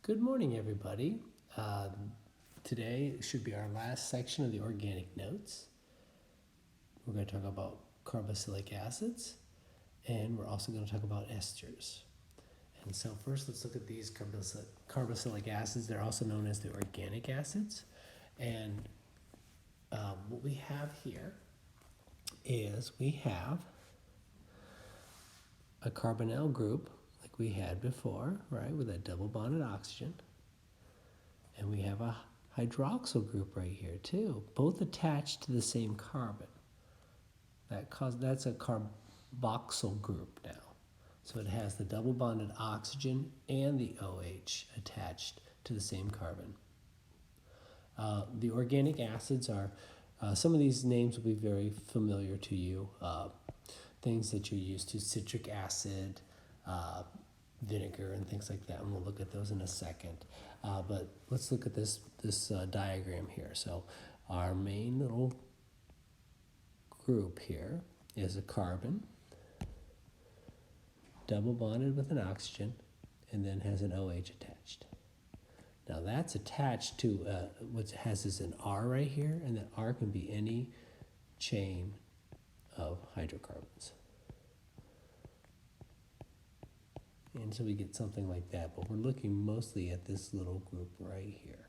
Good morning, everybody. Today should be our last section of the organic notes. We're going to talk about carboxylic acids, and we're also going to talk about esters. And so first, let's look at these carboxylic acids. They're also known as the organic acids. And what we have here is we have a carbonyl group like we had before, right, with a double bonded oxygen. And we have a hydroxyl group right here too, both attached to the same carbon. That's a carboxyl group now. So it has the double bonded oxygen and the OH attached to the same carbon. The organic acids are, some of these names will be very familiar to you. Things that you're used to, citric acid, vinegar, and things like that. And we'll look at those in a second. But let's look at this diagram here. So our main little group here is a carbon, double bonded with an oxygen, and then has an OH attached. Now that's attached to what has is an R right here, and that R can be any chain of hydrocarbons. And so we get something like that, but we're looking mostly at this little group right here.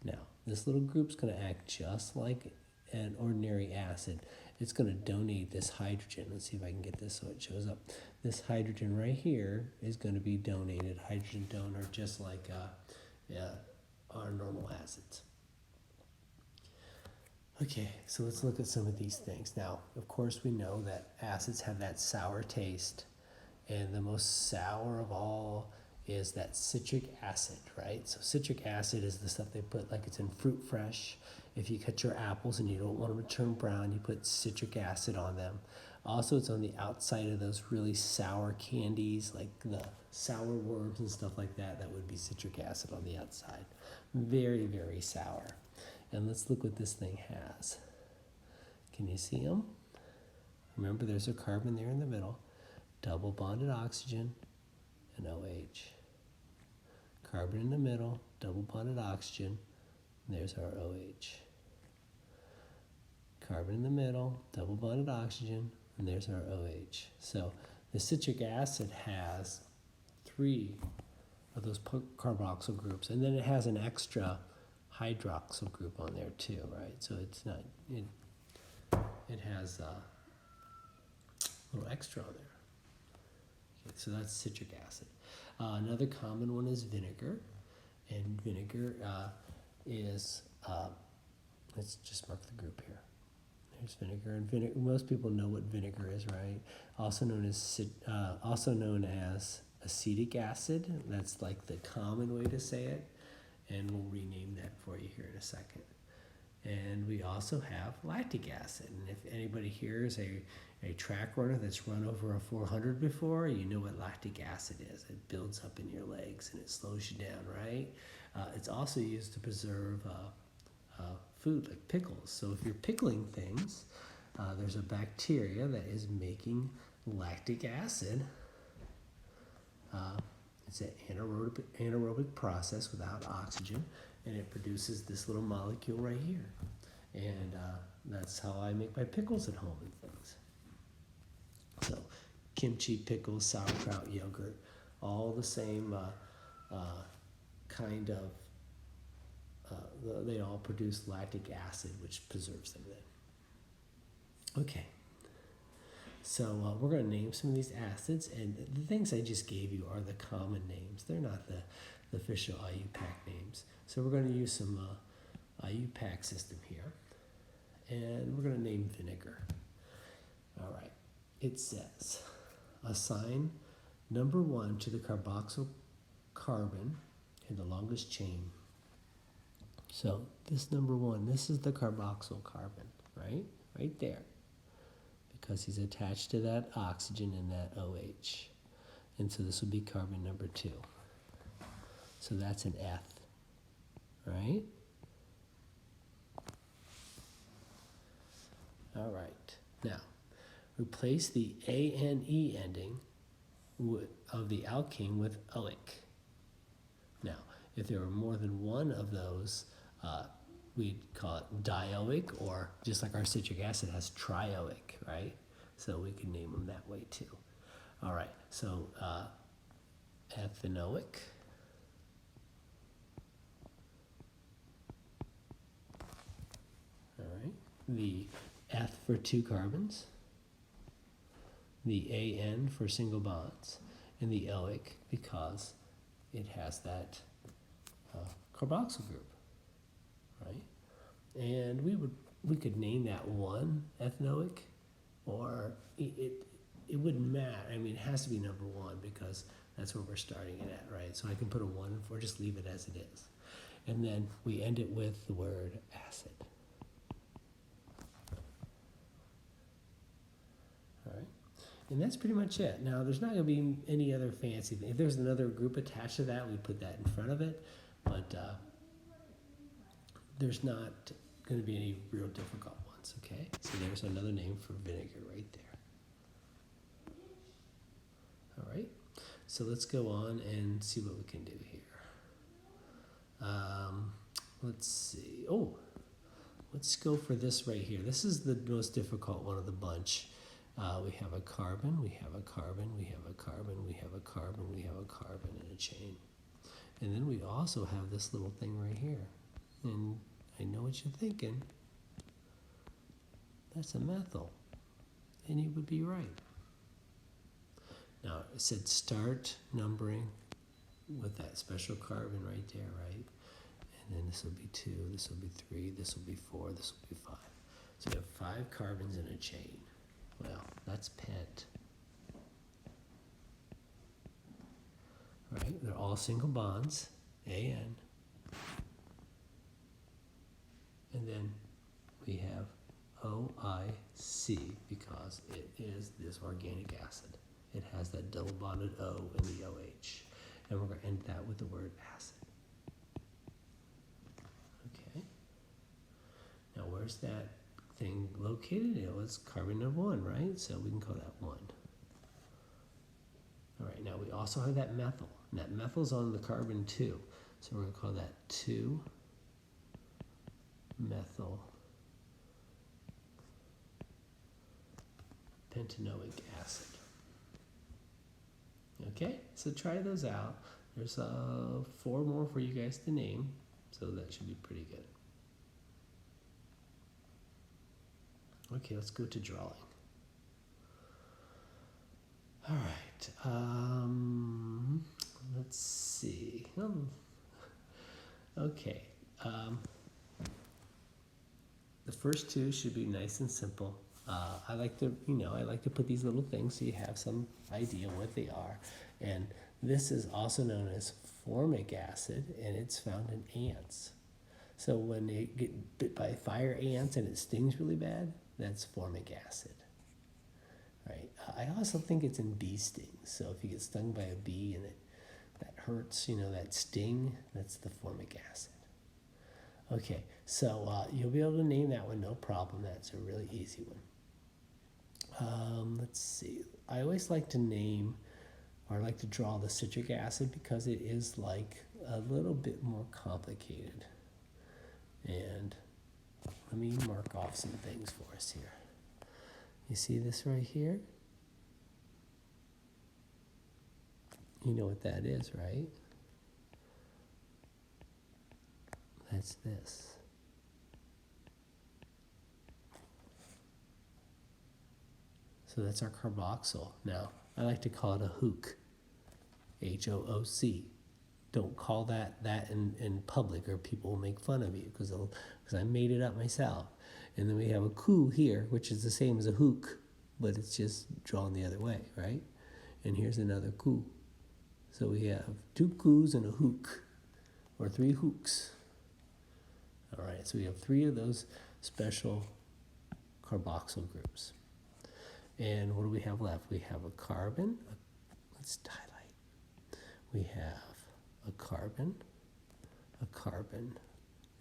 Now, this little group's going to act just like an ordinary acid. It's going to donate this hydrogen. Let's see if I can get this so it shows up. This hydrogen right here is going to be donated, hydrogen donor, just like our normal acids. Okay, so let's look at some of these things. Now, of course, we know that acids have that sour taste. And the most sour of all is that citric acid, right? So citric acid is the stuff they put, like it's in fruit fresh. If you cut your apples and you don't want them to turn brown, you put citric acid on them. Also, it's on the outside of those really sour candies, like the sour worms and stuff like that. That would be citric acid on the outside. Very, very sour. And let's look what this thing has. Can you see them? Remember, there's a carbon there in the middle. Double bonded oxygen and OH. Carbon in the middle, double bonded oxygen, and there's our OH. Carbon in the middle, double bonded oxygen, and there's our OH. So the citric acid has 3 of those carboxyl groups, and then it has an extra hydroxyl group on there too, right? So it's not, it has a little extra on there. So that's citric acid. Another common one is vinegar. And vinegar is, let's just mark the group here. There's vinegar. And vinegar, most people know what vinegar is, right? Also known as acetic acid. That's like the common way to say it. And we'll rename that for you here in a second. And we also have lactic acid. And if anybody here is a track runner that's run over a 400 before, you know what lactic acid is. It builds up in your legs and it slows you down, right? It's also used to preserve food like pickles. So if you're pickling things, there's a bacteria that is making lactic acid. It's an anaerobic process without oxygen, and it produces this little molecule right here. And that's how I make my pickles at home and things. So kimchi, pickles, sauerkraut, yogurt, all the same kind of, they all produce lactic acid, which preserves them then. Okay. So we're going to name some of these acids, and the things I just gave you are the common names. They're not the official IUPAC names. So we're going to use some IUPAC system here, and we're going to name vinegar. All right. It says, assign number 1 to the carboxyl carbon in the longest chain. So this number 1, this is the carboxyl carbon, right? Right there. Because he's attached to that oxygen and that OH. And so this will be carbon number 2. So that's an F, right? All right. Now, replace the ANE ending of the alkene with oic. Now, If there were more than one of those, we'd call it dioic, or just like our citric acid has trioic, right? So we can name them that way too. All right, so ethanoic. All right, the eth for 2 carbons, the AN for single bonds, and the oic because it has that carboxyl group, right? And we could name that one ethanoic, or it wouldn't matter. I mean, it has to be number 1 because that's where we're starting it at, right? So I can put a 1 or just leave it as it is. And then we end it with the word acid. All right. And that's pretty much it. Now, there's not going to be any other fancy thing. If there's another group attached to that, we put that in front of it. But there's not going to be any real difficult ones, okay? So there's another name for vinegar right there. All right. So let's go on and see what we can do here. Let's see. Oh, let's go for this right here. This is the most difficult one of the bunch. We have a carbon, we have a carbon, we have a carbon, we have a carbon, we have a carbon in a chain. And then we also have this little thing right here. And I know what you're thinking. That's a methyl. And you would be right. Now, it said start numbering with that special carbon right there, right? And then this will be 2, this will be 3, this will be 4, this will be 5. So we have 5 carbons in a chain. Well, that's pent. Right? They're all single bonds, AN. And then we have OIC because it is this organic acid. It has that double bonded O in the OH. And we're going to end that with the word acid. Okay. Now where's that thing located? It was carbon number 1, right? So we can call that 1. All right, now we also have that methyl. And that methyl's on the carbon 2. So we're going to call that 2-methyl pentanoic acid. Okay, so try those out. There's 4 more for you guys to name, so that should be pretty good. Okay, let's go to drawing. All right, let's see. Okay, the first 2 should be nice and simple. I like to put these little things so you have some idea what they are. And this is also known as formic acid, and it's found in ants. So when they get bit by fire ants and it stings really bad, that's formic acid. Right? I also think it's in bee stings. So if you get stung by a bee and that hurts, that sting, that's the formic acid. Okay, so you'll be able to name that one, no problem. That's a really easy one. Let's see. I always like to name, or I like to draw the citric acid because it is like a little bit more complicated. And let me mark off some things for us here. You see this right here? You know what that is, right? That's this. So that's our carboxyl. Now, I like to call it a hook, H-O-O-C. Don't call that in public or people will make fun of you because I made it up myself. And then we have a coup here, which is the same as a hook, but it's just drawn the other way, right? And here's another coup. So we have 2 coups and a hook, or 3 hooks. All right, so we have 3 of those special carboxyl groups. And what do we have left? We have a carbon. Let's highlight. We have a carbon,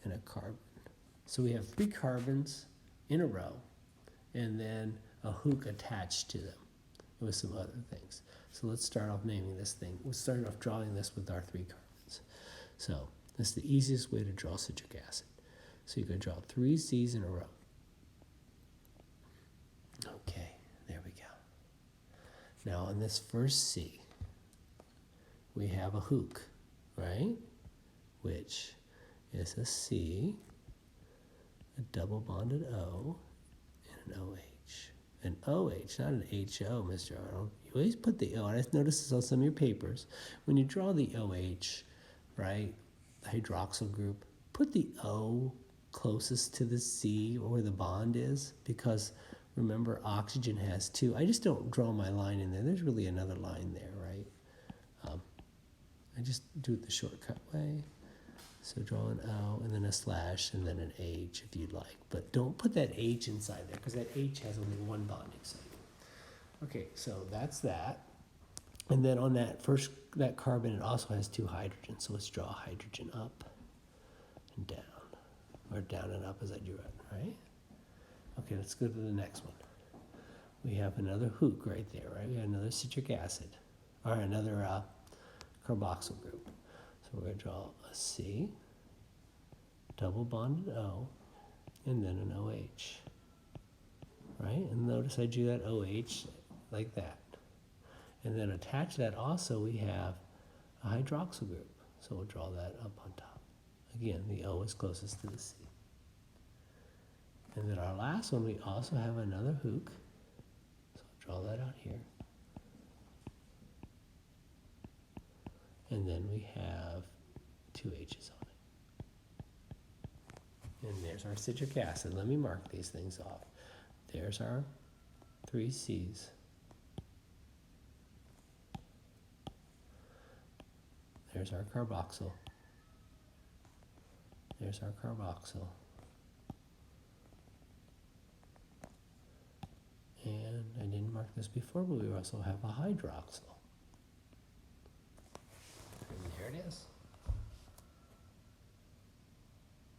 and a carbon. So we have 3 carbons in a row, and then a hook attached to them with some other things. So let's start off naming this thing. We'll start off drawing this with our 3 carbons. So that's the easiest way to draw citric acid. So you're going to draw 3 C's in a row. Okay, there we go. Now on this first C, we have a hook, right? Which is a C, a double bonded O, and an OH. An OH, not an HO, Mr. Arnold. You always put the O, and I've noticed this on some of your papers. When you draw the OH, right, the hydroxyl group, put the O closest to the C or where the bond is, because remember, oxygen has 2. I just don't draw my line in there. There's really another line there, right? I just do it the shortcut way. So draw an O and then a slash and then an H if you'd like. But don't put that H inside there because that H has only one bonding site. Okay, so that's that. And then on that carbon, it also has 2 hydrogens. So let's draw a hydrogen up and down. Or down and up as I drew it, right? Okay, let's go to the next one. We have another hook right there, right? We have another citric acid, or another carboxyl group. So we're going to draw a C, double bonded O, and then an OH, right? And notice I drew that OH like that. And then attached to that also we have a hydroxyl group. So we'll draw that up on top. Again, the O is closest to the C. And then our last one, we also have another hook. So I'll draw that out here. And then we have 2 H's on it. And there's our citric acid. Let me mark these things off. There's our 3 C's. There's our carboxyl. There's our carboxyl. And I didn't mark this before, but we also have a hydroxyl. And there it is.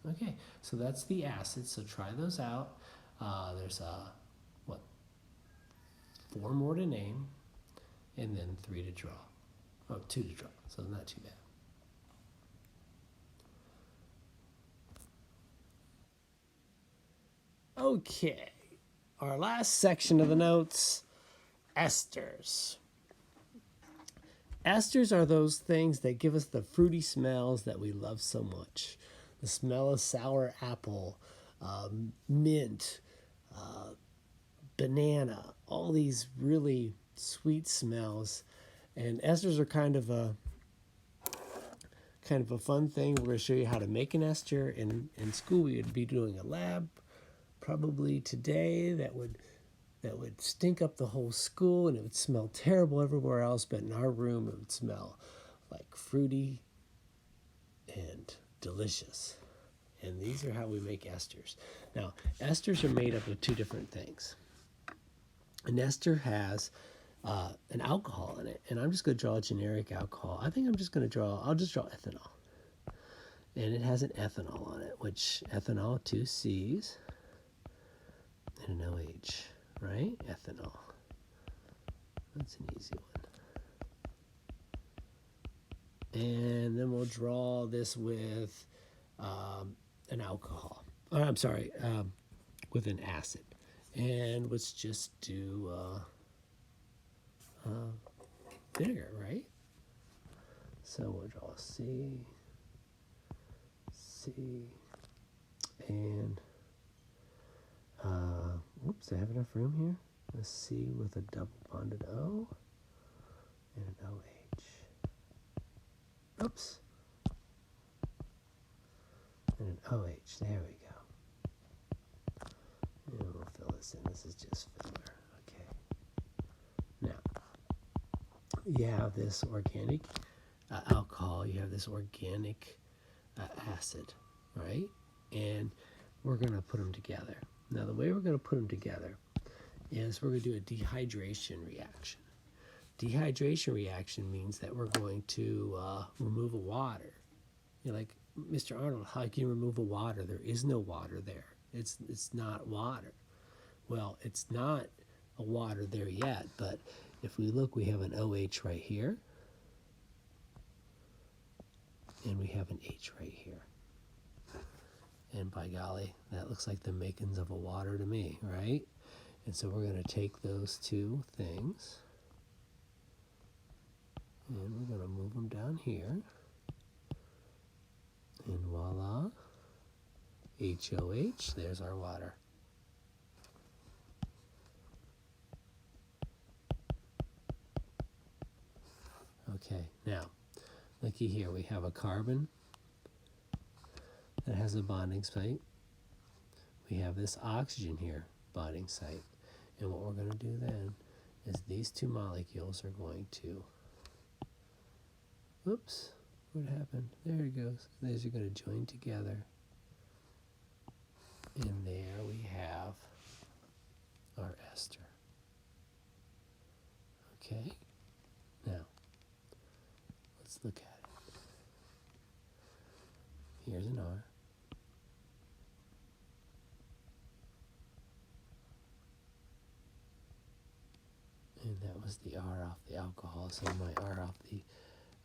Okay, so that's the acids, so try those out. There's, 4 more to name, and then 3 to draw. Oh, 2 to draw, so not too bad. Okay, our last section of the notes, esters. Esters are those things that give us the fruity smells that we love so much. The smell of sour apple, mint, banana, all these really sweet smells. And esters are kind of a fun thing. We're going to show you how to make an ester. In school, we would be doing a lab probably today that would stink up the whole school and it would smell terrible everywhere else, but in our room it would smell like fruity and delicious. And these are how we make esters. Now, esters are made up of 2 different things. An ester has an alcohol in it, and I'm just going to draw a generic alcohol. I think I'll just draw ethanol. And it has an ethanol on it, which ethanol, 2 C's and an OH, right? Ethanol. That's an easy one. And then we'll draw this with an alcohol. With an acid. And let's just do vinegar, right? So we'll draw C, and do I have enough room here? A C with a double bonded O and an OH. Oops. And an OH. There we go. And we'll fill this in. This is just filler. Okay. Now, you have this organic alcohol. You have this organic acid, right? And we're going to put them together. Now, the way we're going to put them together is we're going to do a dehydration reaction. Dehydration reaction means that we're going to remove a water. You're like, Mr. Arnold, how can you remove a water? There is no water there. It's not water. Well, it's not a water there yet, but if we look, we have an OH right here. And we have an H right here. And by golly, that looks like the makings of a water to me, right? And so we're going to take those two things, and we're going to move them down here. And voila, HOH, there's our water. Okay, now, looky here, we have a carbon that has a bonding site. We have this oxygen here, bonding site. And what we're going to do then is these two molecules are going to, oops, what happened? There it goes. These are going to join together. And there we have our ester. Okay, now, let's look at it. Here's an R. And that was the R off the alcohol, so my R off the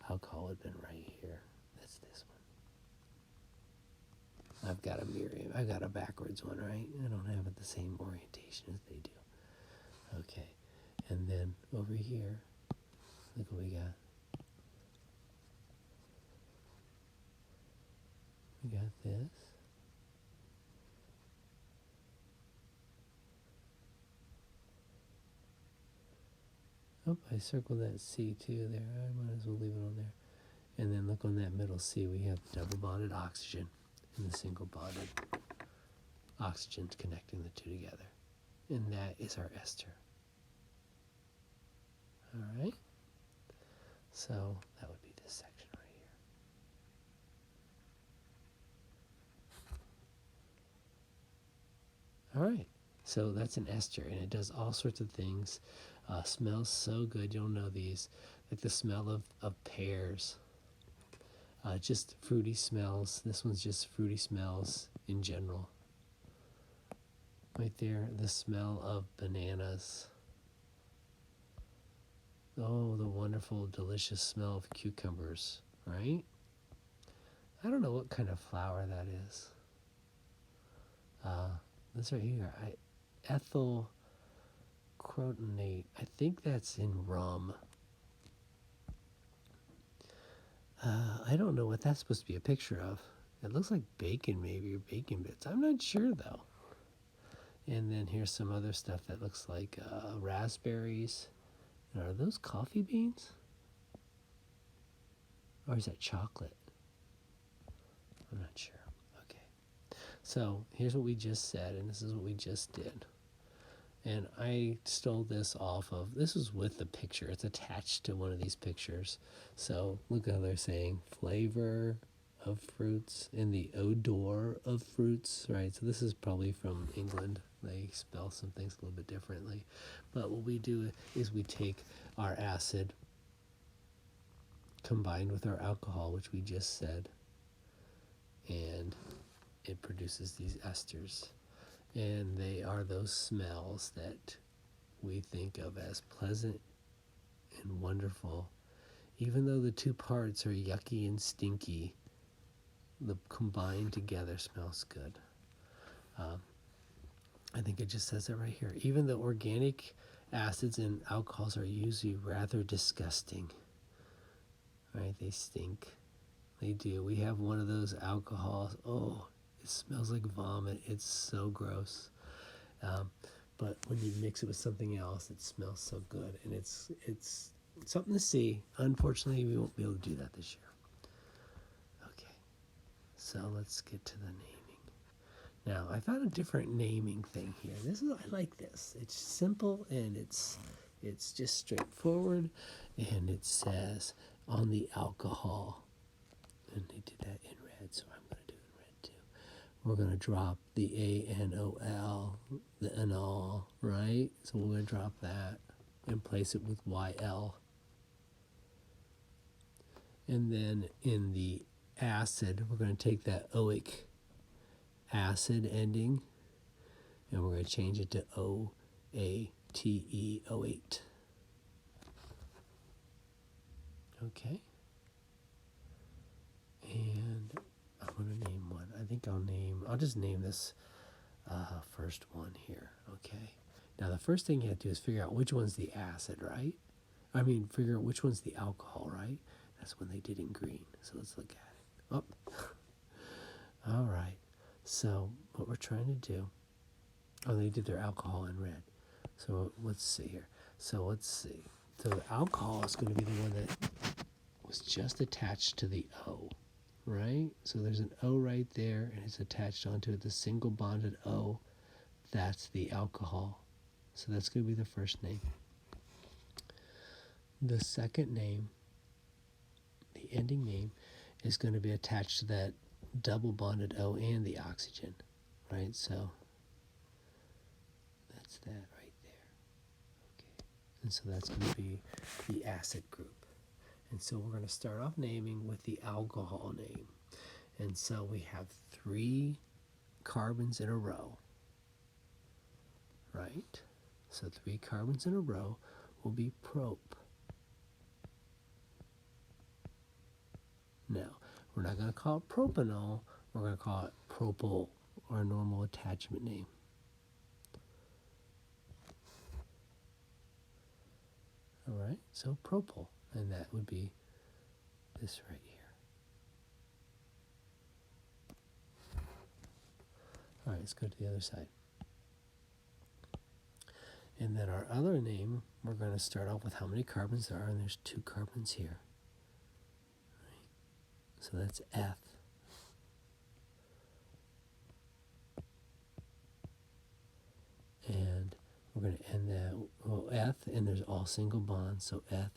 alcohol would have been right here. That's this one. I've got a Miriam. I've got a backwards one, right? I don't have it the same orientation as they do. Okay, and then over here, look what we got. We got this. Oh, I circled that C too there. I might as well leave it on there. And then look on that middle C, we have the double bonded oxygen and the single bonded oxygen connecting the two together. And that is our ester. All right? So that would be this section right here. All right. So that's an ester, and it does all sorts of things. Smells so good. You'll know these, like the smell of pears. Just fruity smells. This one's just fruity smells in general. Right there, the smell of bananas. Oh, the wonderful, delicious smell of cucumbers, right? I don't know what kind of flower that is. This right here, ethyl crotonate. I think that's in rum. I don't know what that's supposed to be a picture of. It looks like bacon maybe, or bacon bits. I'm not sure though. And then here's some other stuff that looks like raspberries. And are those coffee beans? Or is that chocolate? I'm not sure. Okay. So here's what we just said, and this is what we just did. And I stole this off of, this was with the picture. It's attached to one of these pictures. So look how they're saying flavor of fruits and the odor of fruits, right? So this is probably from England. They spell some things a little bit differently. But what we do is we take our acid combined with our alcohol, which we just said, and it produces these esters. And they are those smells that we think of as pleasant and wonderful. Even though the two parts are yucky and stinky, the combined together smells good. I think it just says it right here. Even the organic acids and alcohols are usually rather disgusting. Right? They stink. They do. We have one of those alcohols. Oh, it smells like vomit. It's so gross. But when you mix it with something else, it smells so good. And it's something to see. Unfortunately, we won't be able to do that this year. Okay. So let's get to the naming. Now, I found a different naming thing here. I like this. It's simple and it's just straightforward. And it says on the alcohol. And they did that in red, so I'm going to do it in red too. We're going to drop the ANOL, the anol, right? So we're going to drop that and place it with YL. And then in the acid, we're going to take that oic acid ending, and we're going to change it to OATE08. Okay. I'll just name this first one here, okay? Now the first thing you have to do is figure out which one's the acid, right? I mean, figure out which one's the alcohol, right? That's when they did in green. So let's look at it. Oh, all right. So what we're trying to do, oh, they did their alcohol in red. So let's see here. So let's see. So the alcohol is going to be the one that was just attached to the O, right? So there's an O right there, and it's attached onto it, the single bonded O. That's the alcohol. So that's going to be the first name. The second name, the ending name, is going to be attached to that double bonded O and the oxygen, right? So that's that right there. Okay. And so that's going to be the acid group. And so we're going to start off naming with the alcohol name. And so we have 3 carbons in a row, right? So 3 carbons in a row will be prop. Now, we're not going to call it propanol, we're going to call it propyl, our normal attachment name. All right, so propyl, and that would be this right here. All right, let's go to the other side. And then our other name, we're going to start off with how many carbons there are, and there's 2 carbons here. Right? So that's F. And we're going to end that, well, F, and there's all single bonds, so Fa,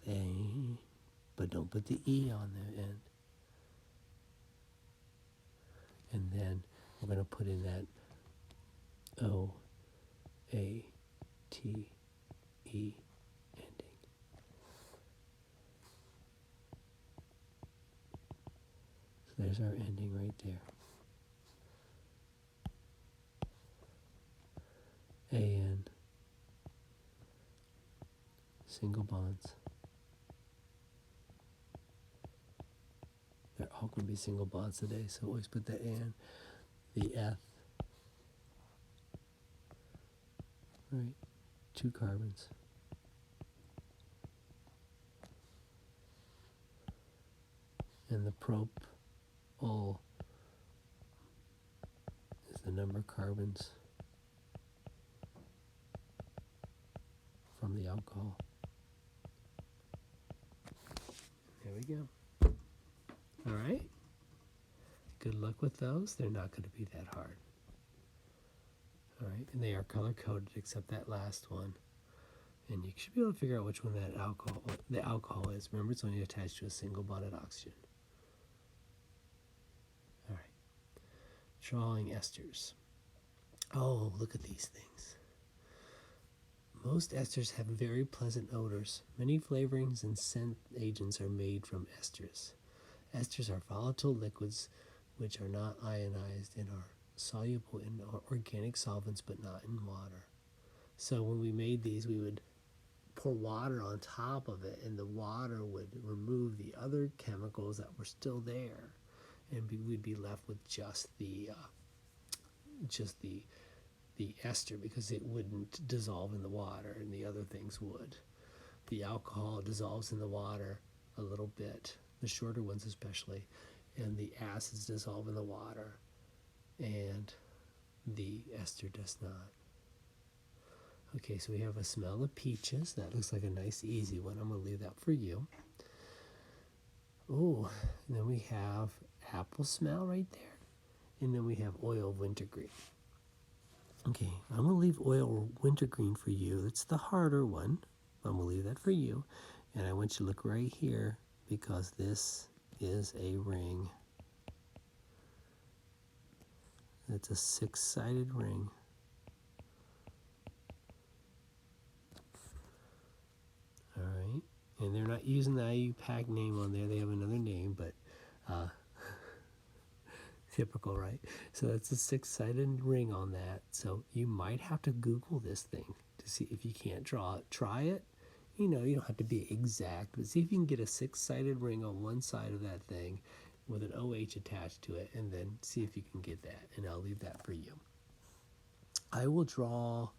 but don't put the E on the end. And then we're going to put in that O, A, T, E ending. So there's our ending right there. AN, single bonds. They're all going to be single bonds today, so always put the AN, the F, right, 2 carbons. And the propyl is the number of carbons from the alcohol. There we go. All right. Good luck with those. They're not going to be that hard. All right, and they are color-coded except that last one. And you should be able to figure out which one the alcohol is. Remember, it's only attached to a single bonded oxygen. All right. Drawing esters. Oh, look at these things. Most esters have very pleasant odors. Many flavorings and scent agents are made from esters. Esters are volatile liquids which are not ionized and are soluble in organic solvents but not in water. So when we made these, we would pour water on top of it, and the water would remove the other chemicals that were still there, and we'd be left with just the ester, because it wouldn't dissolve in the water, and the other things would. The alcohol dissolves in the water a little bit, the shorter ones especially, and the acids dissolve in the water, and the ester does not. Okay, so we have a smell of peaches. That looks like a nice, easy one. I'm going to leave that for you. Oh, and then we have apple smell right there. And then we have oil of wintergreen. Okay, I'm going to leave oil of wintergreen for you. It's the harder one. I'm going to leave that for you. And I want you to look right here, because this is a ring. It's a 6-sided ring. All right, and they're not using the IUPAC name on there. They have another name, but typical, right? So that's a 6-sided ring on that. So you might have to Google this thing to see if you can't draw it. Try it. You know, you don't have to be exact, but see if you can get a 6-sided ring on one side of that thing, with an OH attached to it, and then see if you can get that, and I'll leave that for you. I will draw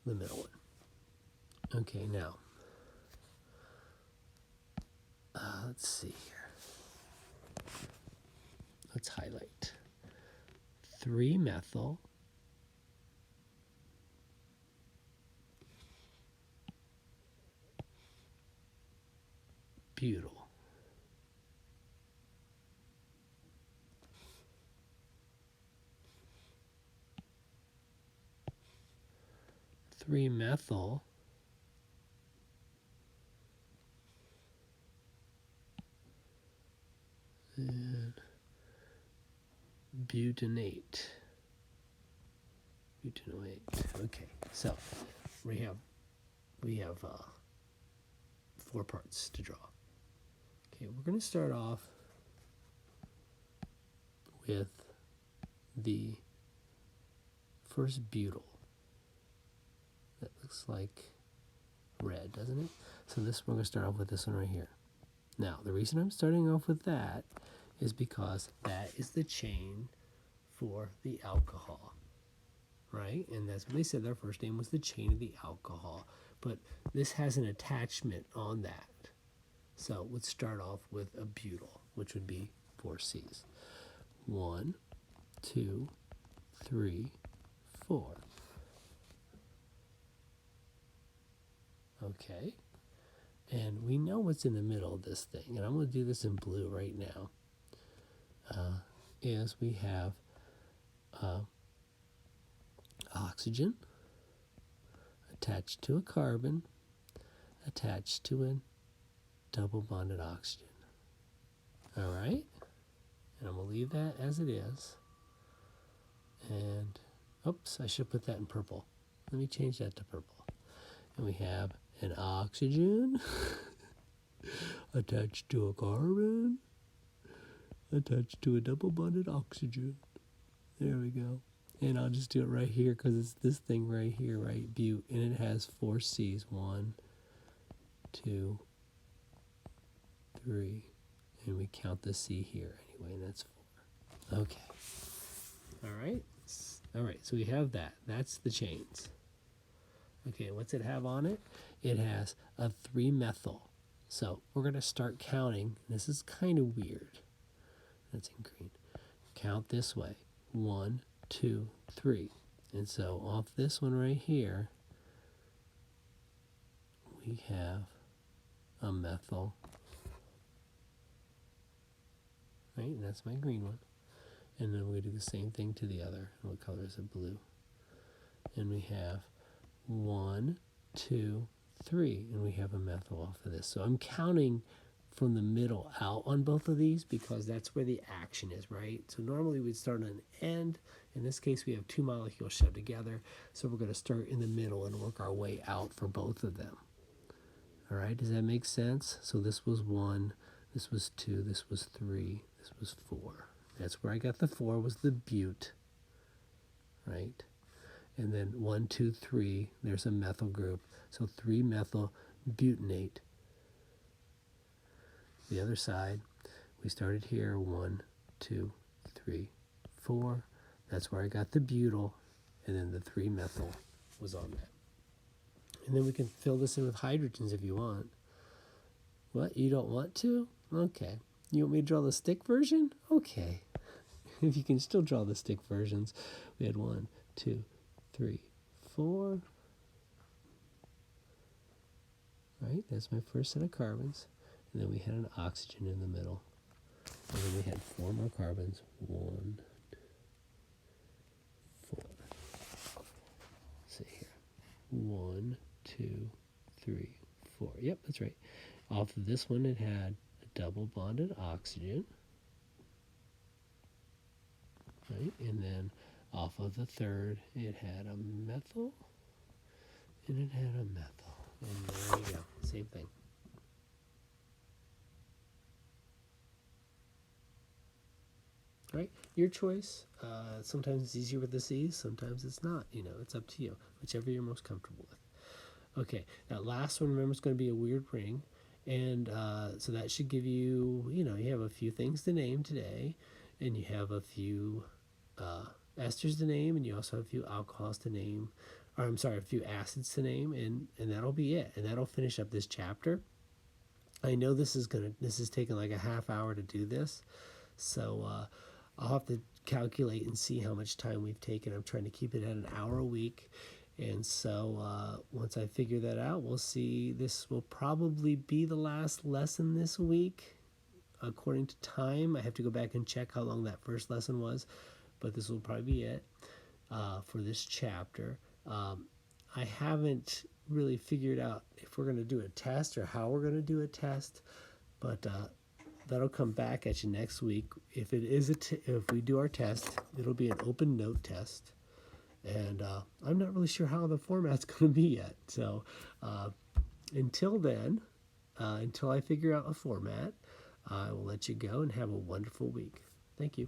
the middle one. Okay, now, let's see here. Let's highlight 3-methyl butyl. 3-methyl and butanate. Okay, so we have 4 parts to draw. Okay, we're going to start off with the first butyl. That looks like red, doesn't it? So we're going to start off with this one right here. Now, the reason I'm starting off with that is because that is the chain for the alcohol, right? And that's what they said their first name was the chain of the alcohol. But this has an attachment on that. So let's start off with a butyl, which would be 4 C's. 1, 2, 3, 4. Okay. And we know what's in the middle of this thing. And I'm going to do this in blue right now. Is we have oxygen attached to a carbon attached to a double bonded oxygen. All right? And I'm going to leave that as it is. And, oops, I should put that in purple. Let me change that to purple. And we have an oxygen attached to a carbon attached to a double bonded oxygen. There we go. And I'll just do it right here because it's this thing right here, right? Bute. And it has 4 C's. 1, 2, 3. And we count the C here anyway, and that's 4. Okay. All right. All right, so we have that. That's the chains. Okay, what's it have on it? It has a 3-methyl. So we're going to start counting. This is kind of weird. That's in green. Count this way. 1, 2, 3. And so off this one right here, we have a methyl. Right, and that's my green one. And then we do the same thing to the other. What color is it? Blue. And we have 1, 2, 3, and we have a methyl off of this. So I'm counting from the middle out on both of these because that's where the action is, right? So normally we'd start on an end. In this case, we have 2 molecules shoved together. So we're going to start in the middle and work our way out for both of them. All right, does that make sense? So this was 1, this was 2, this was 3, this was 4. That's where I got the 4 was the bute, right? And then 1, 2, 3, there's a methyl group. So 3-methyl butanate. The other side, we started here, 1, 2, 3, 4. That's where I got the butyl, and then the 3-methyl was on that. And then we can fill this in with hydrogens if you want. What, you don't want to? Okay. You want me to draw the stick version? Okay. If you can still draw the stick versions. We had 1, 2, 3, 4. Right, that's my first set of carbons. And then we had an oxygen in the middle. And then we had 4 more carbons. 1, 4. Let's see here. 1, 2, 3, 4. Yep, that's right. Off of this one, it had a double bonded oxygen. Right, and then off of the third, it had a methyl, and it had a methyl. And there you go, same thing. Right, your choice. Sometimes it's easier with the C's, sometimes it's not. You know, it's up to you, whichever you're most comfortable with. Okay, that last one, remember, is going to be a weird ring. And so that should give you, you have a few things to name today, and you have a few esters to name, and you also have a few alcohols to name, or I'm sorry, a few acids to name, and that'll be it. And that'll finish up this chapter. I know this is taking like a half hour to do this, so I'll have to calculate and see how much time we've taken. I'm trying to keep it at an hour a week. And so once I figure that out, we'll see. This will probably be the last lesson this week. According to time, I have to go back and check how long that first lesson was, but this will probably be it for this chapter. I haven't really figured out if we're going to do a test or how we're going to do a test, but that'll come back at you next week. If it is if we do our test, it'll be an open note test. And I'm not really sure how the format's going to be yet. So until then, until I figure out a format, I will let you go and have a wonderful week. Thank you.